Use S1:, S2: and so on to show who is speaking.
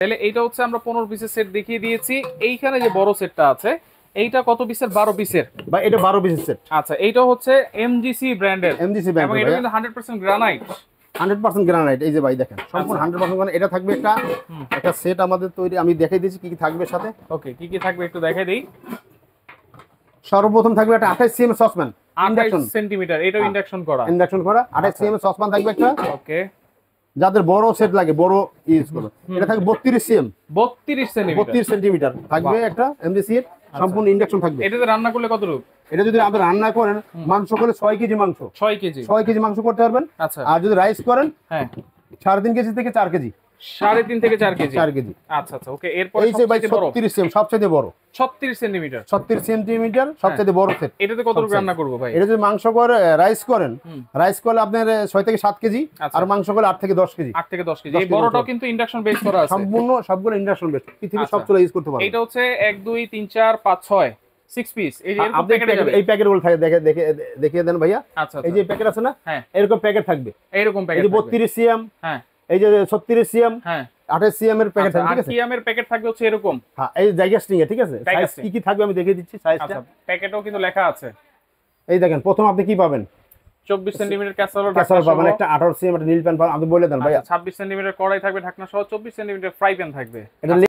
S1: তাহলে এইটা হচ্ছে আমরা 15 পিসের সেট দেখিয়ে দিয়েছি। এইখানে যে বড় সেটটা আছে এইটা কত পিসের? 12 পিসের।
S2: ভাই এটা 12 পিসের সেট।
S1: আচ্ছা, এইটা হচ্ছে এমজিসি ব্র্যান্ডের।
S2: এমজিসি
S1: এবং
S2: ব্র্যান্ডের
S1: এটা
S2: ভাই,
S1: কিন্তু 100% গ্রানাইট।
S2: 100% গ্রানাইট। এই যে ভাই দেখেন সম্পূর্ণ 100% গ্রানাইট। এটা থাকবে একটা সেট আমাদের তৈরি, আমি দেখাই দিয়েছি কি কি থাকবে সাথে।
S1: ওকে, কি কি থাকবে একটু দেখাই দেই।
S2: সর্বপ্রথম থাকবে একটা 28 সিএম সসপ্যান,
S1: 28 সেন্টিমিটার, এটাও ইন্ডাকশন করা।
S2: ইন্ডাকশন করা 28 সিএম সসপ্যান থাকবে একটা।
S1: ওকে,
S2: যাদের বড় সেট লাগে, বড় ইউজ করবে, এটা থাকবে 32 সিএম,
S1: 32 সেন্টিমিটার।
S2: 32 সেন্টিমিটার থাকবে একটা এমজিসি এর সম্পূর্ণ ইন্ডাকশন থাকবে।
S1: এটাতে রান্না করলে কত রূপ?
S2: এটা যদি আপনি রান্না করেন, মাংস করে 6 কেজি মাংস,
S1: 6 কেজি।
S2: 6 কেজি মাংস করতে পারবেন।
S1: আচ্ছা,
S2: আর যদি রাইস করেন,
S1: হ্যাঁ
S2: 3.5 কেজি থেকে 4 কেজি,
S1: 3.5 থেকে 4 কেজি।
S2: 4 কেজি।
S1: আচ্ছা আচ্ছা, ওকে। এরপর
S2: এই যে ভাই
S1: সবচেয়ে বড়
S2: 36 সিএম, সবচেয়ে বড়
S1: 36 সেন্টিমিটার।
S2: 36 সেন্টিমিটার সবচেয়ে বড় সেট।
S1: এটাতে কত রূপ রান্না করব ভাই?
S2: এটা যদি মাংস করে রাইস করেন, রাইস করলে আপনার 6 থেকে 7 কেজি, আর মাংস করলে 8 থেকে 10 কেজি।
S1: 8 থেকে 10 কেজি। এই বড়টাও কিন্তু ইন্ডাকশন বেস করা আছে।
S2: সম্পূর্ণ সবগুলো ইন্ডাকশন বেস, পৃথিবীর সব চুলা ইউজ করতে পারবেন।
S1: এটা হচ্ছে 1 2 3 4 5 6 6 পিস। এই যে এরকম প্যাকেটে যাবে।
S2: এই প্যাকেটগুলো থাকে, দেখিয়ে দেন ভাইয়া।
S1: আচ্ছা,
S2: এই যে প্যাকেট আছে না,
S1: হ্যাঁ
S2: এরকম প্যাকেট থাকবে।
S1: এরকম
S2: এই
S1: প্যাকেট
S2: যে 32 সিএম,
S1: হ্যাঁ
S2: এই যে 36 সিএম,
S1: হ্যাঁ
S2: 28 সিএম এর প্যাকেট থাকবে,
S1: আর
S2: ঠিক আছে?
S1: কিয়ামের প্যাকেট থাকবে হচ্ছে এরকম।
S2: হ্যাঁ, এই জায়গা স্ট্রিং এ, ঠিক আছে? সাইজ
S1: জায়গা
S2: কি কি থাকবে আমি দেখিয়ে দিচ্ছি সাইজটা।
S1: আচ্ছা, প্যাকেটেও কিন্তু লেখা আছে।
S2: এই দেখেন, প্রথম আপনি কি পাবেন?
S1: 24 সেন্টিমিটার ক্যাসারোল
S2: ক্যাসারোল
S1: ঢাকনা
S2: পাবেন,
S1: সহ।
S2: একটা 18 সিএম একটা নীল প্যান পাবেন। আপনি বলে দেন ভাইয়া।
S1: 26 সেন্টিমিটার কড়াই থাকবে ঢাকনা সহ, 24 সেন্টিমিটার ফ্রাই প্যান থাকবে।
S2: এটা